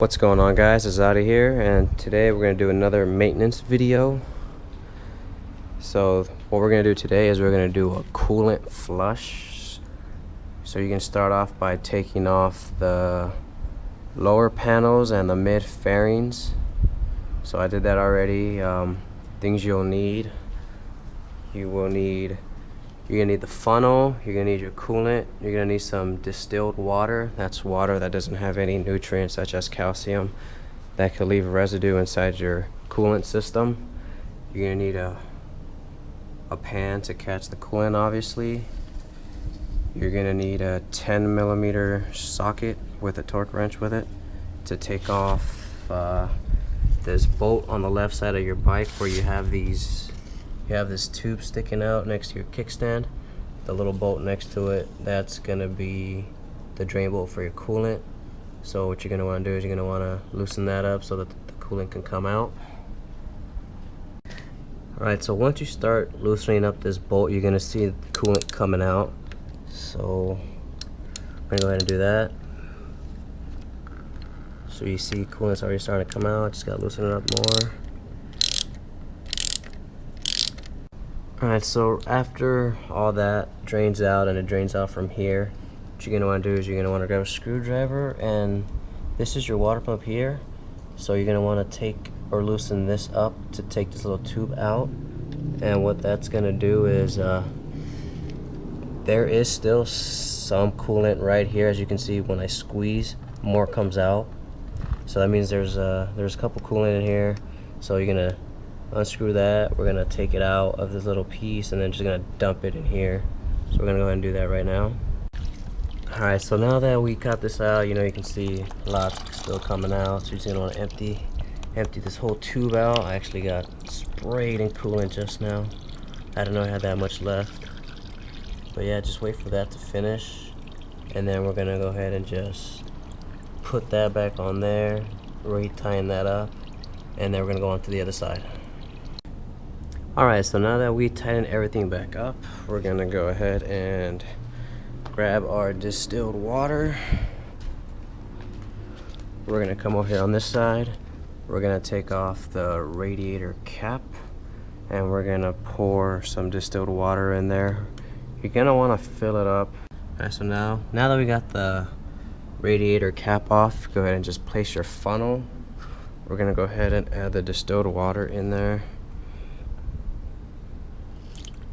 What's going on, guys? It's Zadi here, and today we're going to do another maintenance video. So what we're going to do today is we're going to do a coolant flush. So you can start off by taking off the lower panels and the mid fairings. So I did that already. Things you'll need: you're gonna need the funnel, you're gonna need your coolant, you're gonna need some distilled water. That's water that doesn't have any nutrients such as calcium that could leave residue inside your coolant system. You're gonna need a pan to catch the coolant, obviously. You're gonna need a 10mm socket with a torque wrench with it to take off this bolt on the left side of your bike where you have this tube sticking out next to your kickstand. The little bolt next to it, that's gonna be the drain bolt for your coolant. So what you're gonna want to do is you're gonna want to loosen that up so that the coolant can come out. Alright, so once you start loosening up this bolt, you're gonna see the coolant coming out. So I'm gonna go ahead and do that. So you see coolant's already starting to come out. Just gotta loosen it up more. Alright, so after all that drains out, and it drains out from here, what you're going to want to do is you're going to want to grab a screwdriver, and this is your water pump here. So you're going to want to take or loosen this up to take this little tube out. And what that's going to do is there is still some coolant right here. As you can see, when I squeeze, more comes out. So that means there's a couple coolant in here. So you're going to unscrew that. We're gonna take it out of this little piece and then just gonna dump it in here. So we're gonna go ahead and do that right now. Alright, so now that we got this out, you can see a lot still coming out. So you're just gonna want to empty this whole tube out. I actually got sprayed in coolant just now. I didn't know I had that much left. But yeah, just wait for that to finish, and then we're gonna go ahead and just put that back on there, re-tying that up, and then we're gonna go on to the other side. Alright, so now that we tighten everything back up, we're gonna go ahead and grab our distilled water. We're gonna come over here on this side. We're gonna take off the radiator cap, and we're gonna pour some distilled water in there. You're gonna wanna fill it up. Alright, so now that we got the radiator cap off, go ahead and just place your funnel. We're gonna go ahead and add the distilled water in there.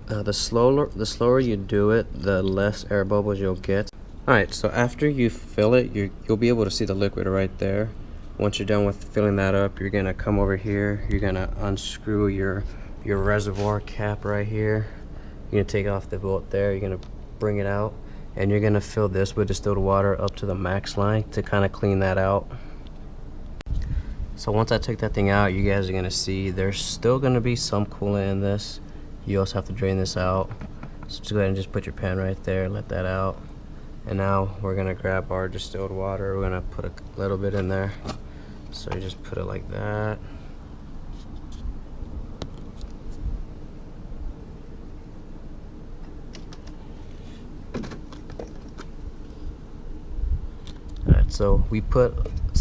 The slower you do it, the less air bubbles you'll get. Alright, so after you fill it, you'll be able to see the liquid right there. Once you're done with filling that up, you're gonna come over here. You're gonna unscrew your reservoir cap right here. You're gonna take off the bolt there. You're gonna bring it out, and you're gonna fill this with distilled water up to the max line to kind of clean that out. So once I take that thing out, you guys are gonna see there's still gonna be some coolant in this. You also have to drain this out. So just go ahead and just put your pan right there, let that out. And now we're gonna grab our distilled water. We're gonna put a little bit in there. So you just put it like that. Alright, so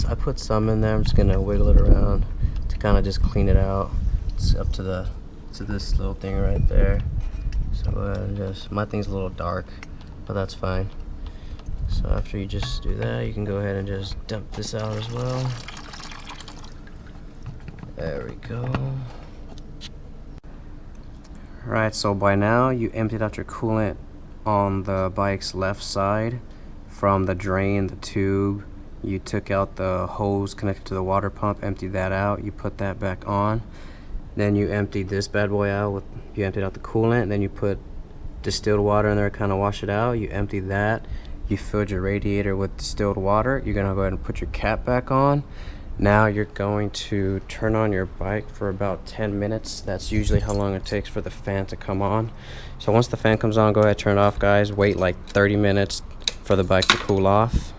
I put some in there. I'm just gonna wiggle it around to kind of just clean it out. It's up to this little thing right there. So my thing's a little dark, but that's fine. So after you just do that, you can go ahead and just dump this out as well. There we go. Alright, so by now you emptied out your coolant on the bike's left side from the drain, the tube. You took out the hose connected to the water pump, emptied that out, you put that back on. Then you emptied this bad boy out. You emptied out the coolant, then you put distilled water in there, kind of wash it out. You emptied that. You filled your radiator with distilled water. You're gonna go ahead and put your cap back on. Now you're going to turn on your bike for about 10 minutes. That's usually how long it takes for the fan to come on. So once the fan comes on, go ahead, turn it off, guys. Wait like 30 minutes for the bike to cool off.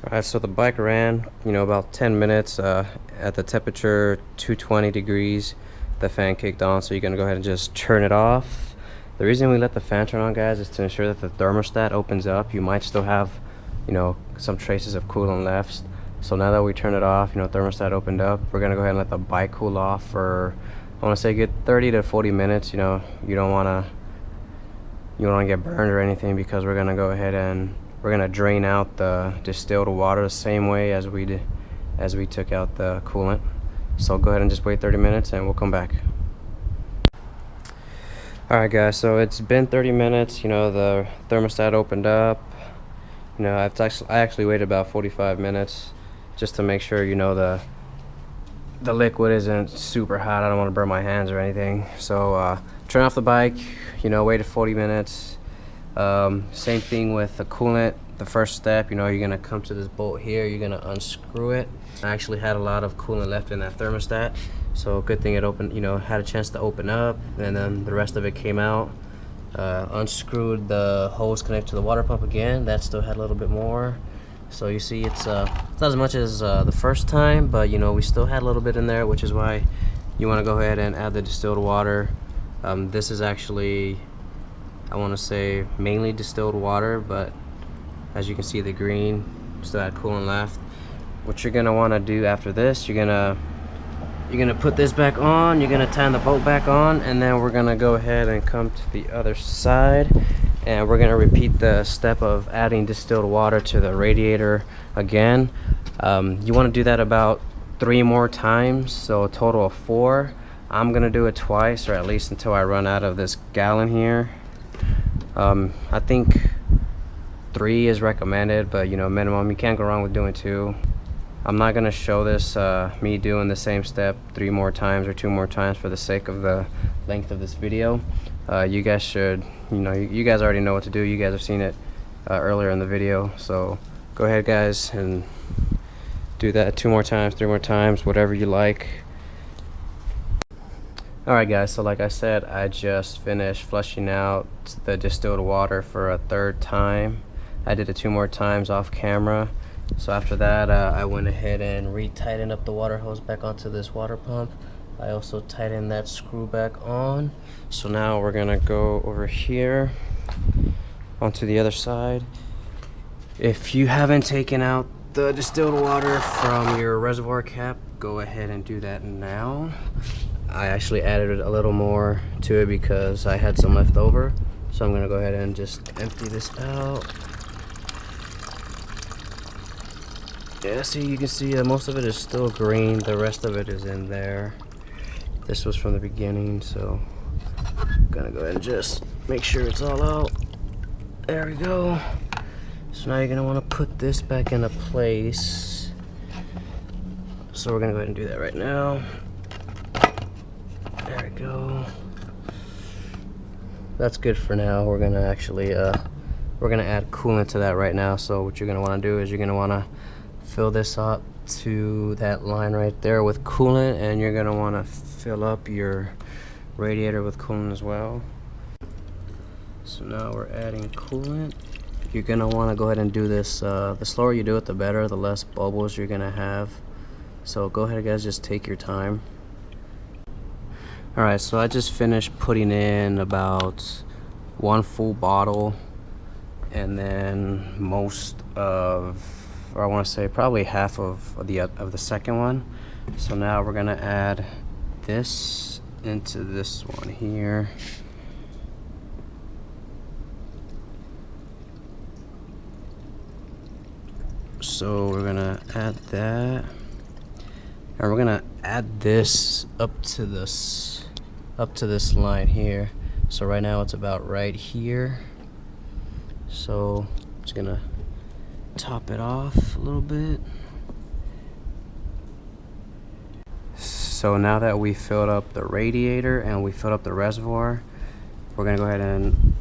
Alright, so the bike ran, about 10 minutes at the temperature 220 degrees. The fan kicked on, so you're gonna go ahead and just turn it off. The reason we let the fan turn on, guys, is to ensure that the thermostat opens up. You might still have you know, some traces of coolant left. So now that we turn it off, you know, thermostat opened up, we're gonna go ahead and let the bike cool off for, I want to say, good 30 to 40 minutes. You know, you don't want to get burned or anything, because we're gonna go ahead and we're gonna drain out the distilled water the same way as we took out the coolant. So go ahead and just wait 30 minutes and we'll come back. Alright guys, so it's been 30 minutes, you know, the thermostat opened up. You know, I actually waited about 45 minutes just to make sure, you know, the liquid isn't super hot. I don't want to burn my hands or anything. So turn off the bike, you know, waited 40 minutes. Same thing with the coolant. The first step, you know, you're gonna come to this bolt here, you're gonna unscrew it. I actually had a lot of coolant left in that thermostat, so good thing it opened, you know, had a chance to open up, and then the rest of it came out. Unscrewed the hose connected to the water pump again. That still had a little bit more. So you see, it's not as much as the first time, but you know, we still had a little bit in there, which is why you want to go ahead and add the distilled water. This is actually, I want to say, mainly distilled water, but as you can see, the green still had coolant left. What you're gonna want to do after this, you're gonna put this back on, you're gonna tighten the bolt back on, and then we're gonna go ahead and come to the other side, and we're gonna repeat the step of adding distilled water to the radiator again. You want to do that about 3 more times, so a total of 4. I'm gonna do it twice, or at least until I run out of this gallon here. I think 3 is recommended, but you know, minimum, you can't go wrong with doing 2. I'm not gonna show this me doing the same step 3 more times or 2 more times for the sake of the length of this video. You guys should, you know, you guys already know what to do. You guys have seen it earlier in the video, so go ahead guys and do that 2 more times, 3 more times, whatever you like. Alright guys, so like I said, I just finished flushing out the distilled water for a 3rd time. I did it 2 more times off camera. So after that, I went ahead and re-tightened up the water hose back onto this water pump. I also tightened that screw back on. So now we're gonna go over here onto the other side. If you haven't taken out the distilled water from your reservoir cap, go ahead and do that now. I actually added a little more to it because I had some left over. So I'm gonna go ahead and just empty this out. Yeah, see, you can see most of it is still green. The rest of it is in there. This was from the beginning, so I'm gonna go ahead and just make sure it's all out. There we go. So now you're gonna want to put this back into place. So we're gonna go ahead and do that right now. There we go. That's good for now. We're gonna actually we're gonna add coolant to that right now. So what you're gonna want to do is you're gonna want to fill this up to that line right there with coolant, and you're gonna want to fill up your radiator with coolant as well. So now we're adding coolant. You're gonna want to go ahead and do this. The slower you do it, the better. The less bubbles you're gonna have. So go ahead guys, just take your time. Alright, so I just finished putting in about 1 full bottle, and then most of, or I want to say probably half of the second one. So now we're gonna add this into this one here. So we're gonna add that, and we're gonna add this up to this line here. So right now it's about right here. So I'm just gonna top it off a little bit. So now that we filled up the radiator and we filled up the reservoir, we're gonna go ahead and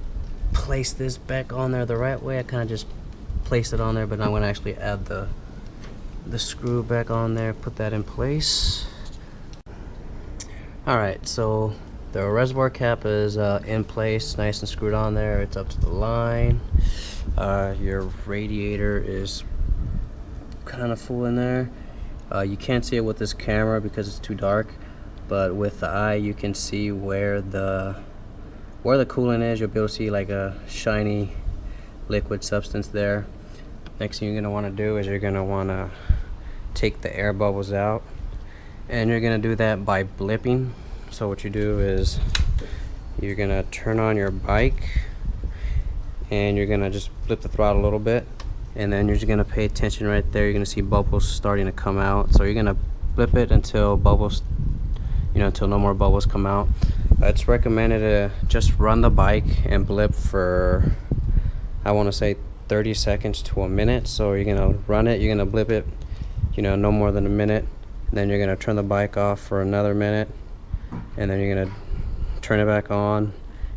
place this back on there the right way. I kind of just placed it on there, but now I'm gonna actually add the screw back on there, put that in place. Alright, so the reservoir cap is in place, nice and screwed on there. It's up to the line. Your radiator is kind of full in there. You can't see it with this camera because it's too dark, but with the eye you can see where the coolant is. You'll be able to see like a shiny liquid substance there. next thing you're going to want to do is you're going to want to take the air bubbles out, and you're going to do that by blipping. So what you do is you're going to turn on your bike and you're going to just blip the throttle a little bit, and then you're just going to pay attention right there. You're going to see bubbles starting to come out, so you're going to blip it until bubbles, until no more bubbles come out. It's recommended to just run the bike and blip for, I want to say 30 seconds to a minute. So you're gonna run it, you're gonna blip it, no more than a minute. Then you're gonna turn the bike off for another minute, and then you're gonna turn it back on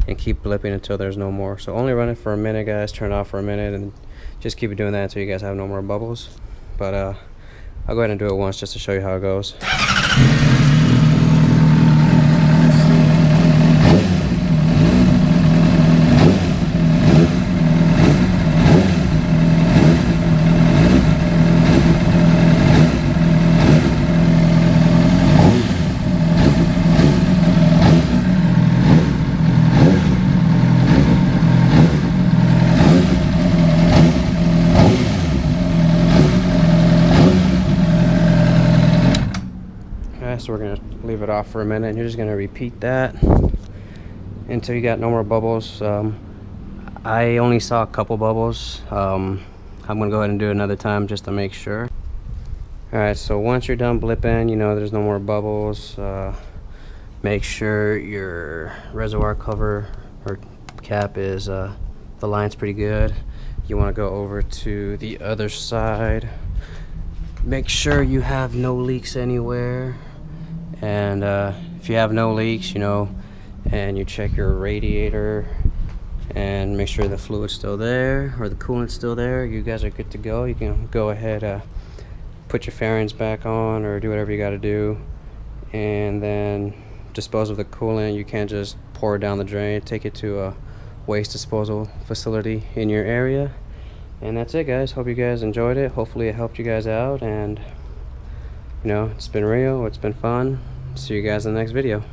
and keep blipping until there's no more. So only run it for a minute, guys. Turn it off for a minute, and just keep doing that until you guys have no more bubbles. But I'll go ahead and do it once just to show you how it goes. So we're going to leave it off for a minute, and you're just going to repeat that until you got no more bubbles. I only saw a couple bubbles. I'm going to go ahead and do it another time just to make sure. Alright, so once you're done blipping, there's no more bubbles. Make sure your reservoir cover or cap is, the line's pretty good. You want to go over to the other side. Make sure you have no leaks anywhere. And if you have no leaks, and you check your radiator and make sure the fluid's still there or the coolant's still there, you guys are good to go. You can go ahead, put your fairings back on or do whatever you got to do, and then dispose of the coolant. You can't just pour it down the drain. Take it to a waste disposal facility in your area. And that's it, guys. Hope you guys enjoyed it. Hopefully it helped you guys out, and it's been real, it's been fun. See you guys in the next video.